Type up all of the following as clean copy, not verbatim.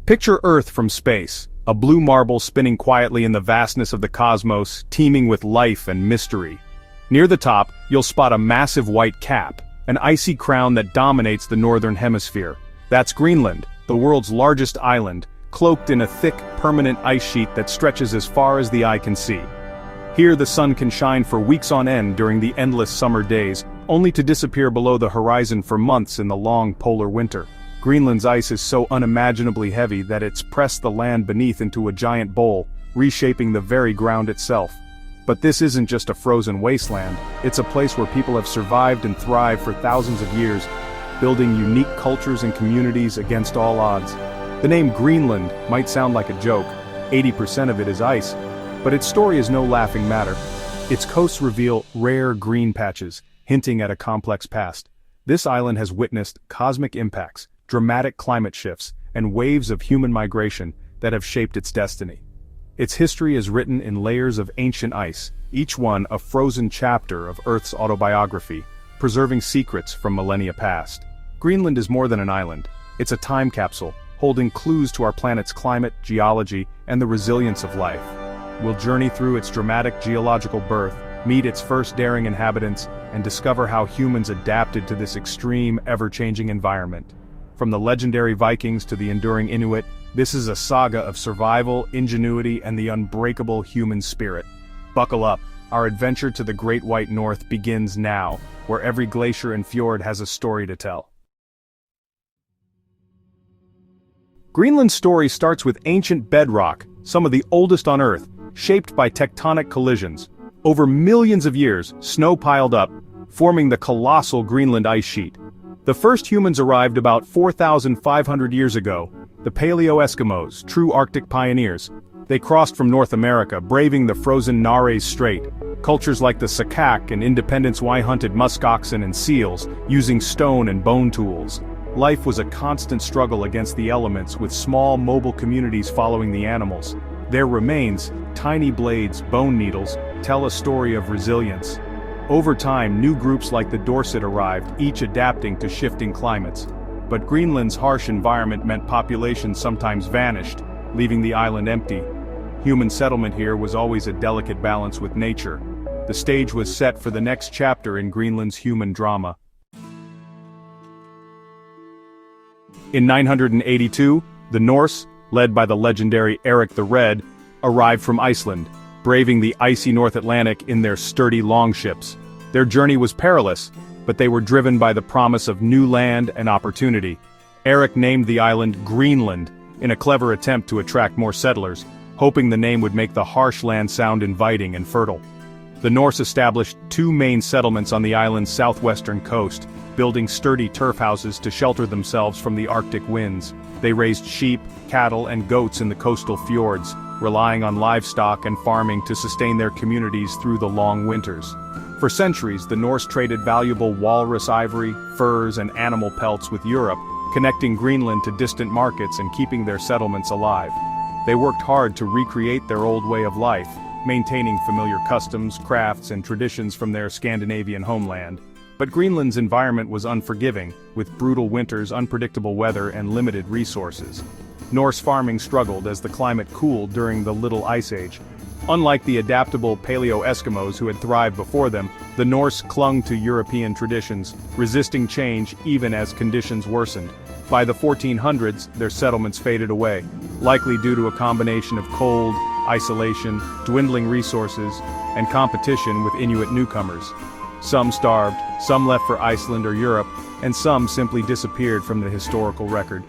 Picture Earth from space, a blue marble spinning quietly in the vastness of the cosmos, teeming with life and mystery. Near the top, you'll spot a massive white cap, an icy crown that dominates the northern hemisphere. That's Greenland, the world's largest island, cloaked in a thick, permanent ice sheet that stretches as far as the eye can see. Here the sun can shine for weeks on end during the endless summer days, only to disappear below the horizon for months in the long polar winter. Greenland's ice is so unimaginably heavy that it's pressed the land beneath into a giant bowl, reshaping the very ground itself. But this isn't just a frozen wasteland, it's a place where people have survived and thrived for thousands of years, building unique cultures and communities against all odds. The name Greenland might sound like a joke, 80% of it is ice, but its story is no laughing matter. Its coasts reveal rare green patches, hinting at a complex past. This island has witnessed cosmic impacts, dramatic climate shifts, and waves of human migration that have shaped its destiny. Its history is written in layers of ancient ice, each one a frozen chapter of Earth's autobiography, preserving secrets from millennia past. Greenland is more than an island. It's a time capsule, holding clues to our planet's climate, geology, and the resilience of life. We'll journey through its dramatic geological birth, meet its first daring inhabitants, and discover how humans adapted to this extreme, ever-changing environment. From the legendary Vikings to the enduring Inuit, this is a saga of survival, ingenuity, and the unbreakable human spirit. Buckle up, our adventure to the Great White North begins now, where every glacier and fjord has a story to tell. Greenland's story starts with ancient bedrock, some of the oldest on Earth, shaped by tectonic collisions. Over millions of years, snow piled up, forming the colossal Greenland ice sheet. The first humans arrived about 4,500 years ago, the Paleo-Eskimos, true Arctic pioneers. They crossed from North America, braving the frozen Nares Strait. Cultures like the Saga and Independence Y hunted muskoxen and seals, using stone and bone tools. Life was a constant struggle against the elements, with small mobile communities following the animals. Their remains, tiny blades, bone needles, tell a story of resilience. Over time, new groups like the Dorset arrived, each adapting to shifting climates. But Greenland's harsh environment meant populations sometimes vanished, leaving the island empty. Human settlement here was always a delicate balance with nature. The stage was set for the next chapter in Greenland's human drama. In 982, the Norse, led by the legendary Eric the Red, arrived from Iceland, braving the icy North Atlantic in their sturdy longships. Their journey was perilous, but they were driven by the promise of new land and opportunity. Eric named the island Greenland, in a clever attempt to attract more settlers, hoping the name would make the harsh land sound inviting and fertile. The Norse established two main settlements on the island's southwestern coast, building sturdy turf houses to shelter themselves from the Arctic winds. They raised sheep, cattle, and goats in the coastal fjords, relying on livestock and farming to sustain their communities through the long winters. For centuries, the Norse traded valuable walrus ivory, furs, and animal pelts with Europe, connecting Greenland to distant markets and keeping their settlements alive. They worked hard to recreate their old way of life, maintaining familiar customs, crafts, and traditions from their Scandinavian homeland. But Greenland's environment was unforgiving, with brutal winters, unpredictable weather, and limited resources. Norse farming struggled as the climate cooled during the Little Ice Age. Unlike the adaptable Paleo-Eskimos who had thrived before them, the Norse clung to European traditions, resisting change even as conditions worsened. By the 1400s, their settlements faded away, likely due to a combination of cold, isolation, dwindling resources, and competition with Inuit newcomers. Some starved, some left for Iceland or Europe, and some simply disappeared from the historical record.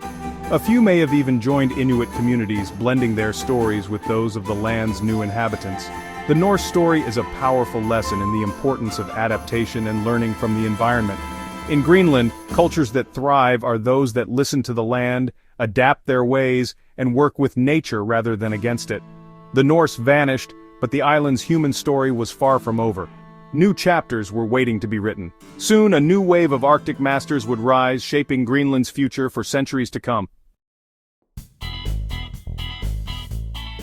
A few may have even joined Inuit communities, blending their stories with those of the land's new inhabitants. The Norse story is a powerful lesson in the importance of adaptation and learning from the environment. In Greenland, cultures that thrive are those that listen to the land, adapt their ways, and work with nature rather than against it. The Norse vanished, but the island's human story was far from over. New chapters were waiting to be written. Soon, a new wave of Arctic masters would rise, shaping Greenland's future for centuries to come.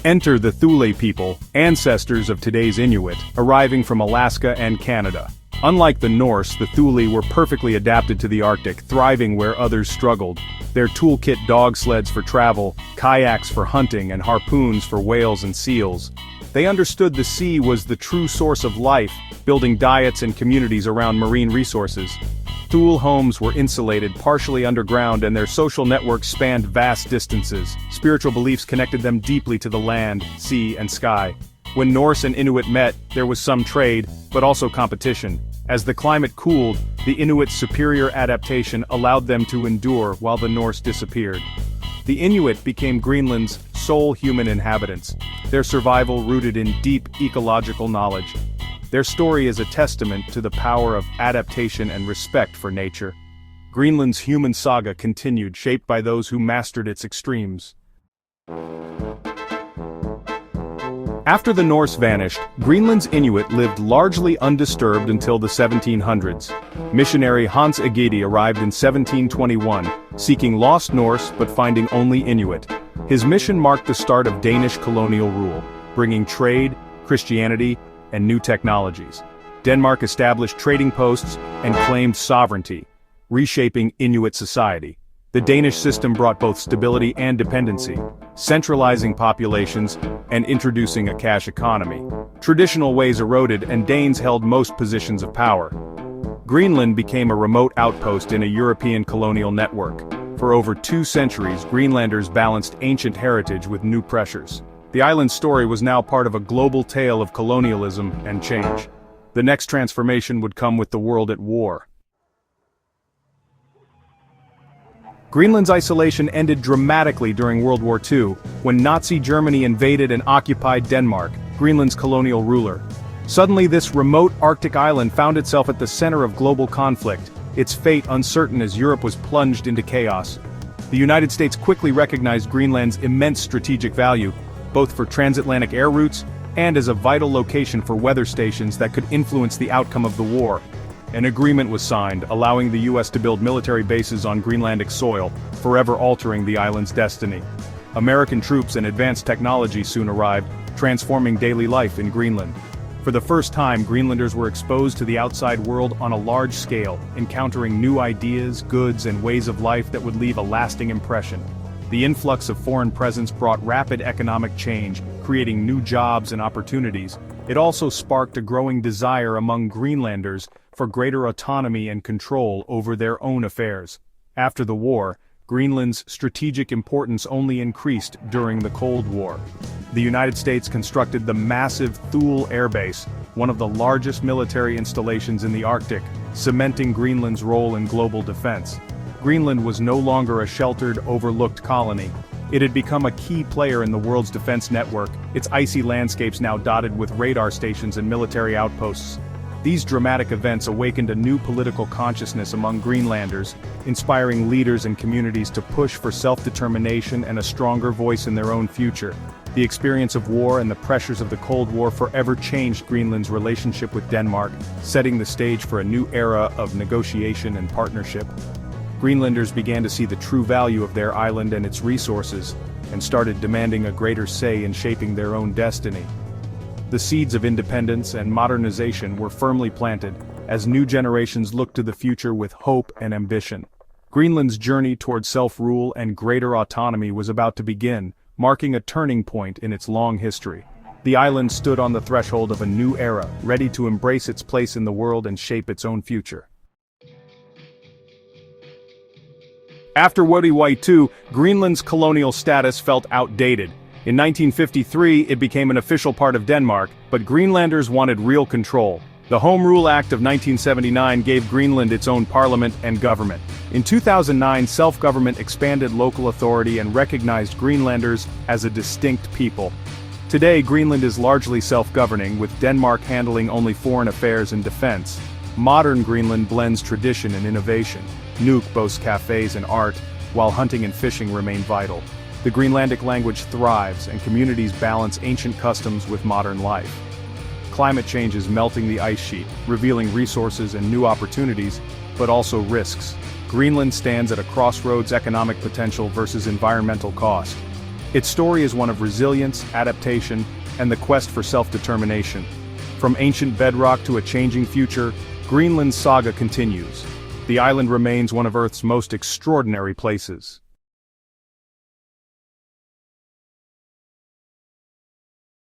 Enter the Thule people, ancestors of today's Inuit, arriving from Alaska and Canada. Unlike the Norse, the Thuli were perfectly adapted to the Arctic, thriving where others struggled. Their toolkit dog sleds for travel, kayaks for hunting, and harpoons for whales and seals. They understood the sea was the true source of life, building diets and communities around marine resources. Thule homes were insulated, partially underground, and their social networks spanned vast distances. Spiritual beliefs connected them deeply to the land, sea, and sky. When Norse and Inuit met, there was some trade, but also competition. As the climate cooled, the Inuits' superior adaptation allowed them to endure while the Norse disappeared. The Inuit became Greenland's sole human inhabitants, their survival rooted in deep ecological knowledge. Their story is a testament to the power of adaptation and respect for nature. Greenland's human saga continued, shaped by those who mastered its extremes. After the Norse vanished, Greenland's Inuit lived largely undisturbed until the 1700s. Missionary Hans Egede arrived in 1721, seeking lost Norse but finding only Inuit. His mission marked the start of Danish colonial rule, bringing trade, Christianity, and new technologies. Denmark established trading posts and claimed sovereignty, reshaping Inuit society. The Danish system brought both stability and dependency, centralizing populations and introducing a cash economy. Traditional ways eroded and Danes held most positions of power. Greenland became a remote outpost in a European colonial network. For over 2 centuries, Greenlanders balanced ancient heritage with new pressures. The island's story was now part of a global tale of colonialism and change. The next transformation would come with the world at war. Greenland's isolation ended dramatically during World War II, when Nazi Germany invaded and occupied Denmark, Greenland's colonial ruler. Suddenly this remote Arctic island found itself at the center of global conflict, its fate uncertain as Europe was plunged into chaos. The United States quickly recognized Greenland's immense strategic value, both for transatlantic air routes and as a vital location for weather stations that could influence the outcome of the war. An agreement was signed, allowing the U.S. to build military bases on Greenlandic soil, forever altering the island's destiny. American troops and advanced technology soon arrived, transforming daily life in Greenland. For the first time, Greenlanders were exposed to the outside world on a large scale, encountering new ideas, goods, and ways of life that would leave a lasting impression. The influx of foreign presence brought rapid economic change, creating new jobs and opportunities. It also sparked a growing desire among Greenlanders for greater autonomy and control over their own affairs. After the war, Greenland's strategic importance only increased during the Cold War. The United States constructed the massive Thule Air Base, one of the largest military installations in the Arctic, cementing Greenland's role in global defense. Greenland was no longer a sheltered, overlooked colony. It had become a key player in the world's defense network, its icy landscapes now dotted with radar stations and military outposts. These dramatic events awakened a new political consciousness among Greenlanders, inspiring leaders and communities to push for self-determination and a stronger voice in their own future. The experience of war and the pressures of the Cold War forever changed Greenland's relationship with Denmark, setting the stage for a new era of negotiation and partnership. Greenlanders began to see the true value of their island and its resources, and started demanding a greater say in shaping their own destiny. The seeds of independence and modernization were firmly planted, as new generations looked to the future with hope and ambition. Greenland's journey toward self-rule and greater autonomy was about to begin, marking a turning point in its long history. The island stood on the threshold of a new era, ready to embrace its place in the world and shape its own future. After World War II, Greenland's colonial status felt outdated. In 1953, it became an official part of Denmark, but Greenlanders wanted real control. The Home Rule Act of 1979 gave Greenland its own parliament and government. In 2009, self-government expanded local authority and recognized Greenlanders as a distinct people. Today, Greenland is largely self-governing, with Denmark handling only foreign affairs and defense. Modern Greenland blends tradition and innovation. Nuuk boasts cafes and art, while hunting and fishing remain vital. The Greenlandic language thrives, and communities balance ancient customs with modern life. Climate change is melting the ice sheet, revealing resources and new opportunities, but also risks. Greenland stands at a crossroads: economic potential versus environmental cost. Its story is one of resilience, adaptation, and the quest for self-determination. From ancient bedrock to a changing future, Greenland's saga continues. The island remains one of Earth's most extraordinary places.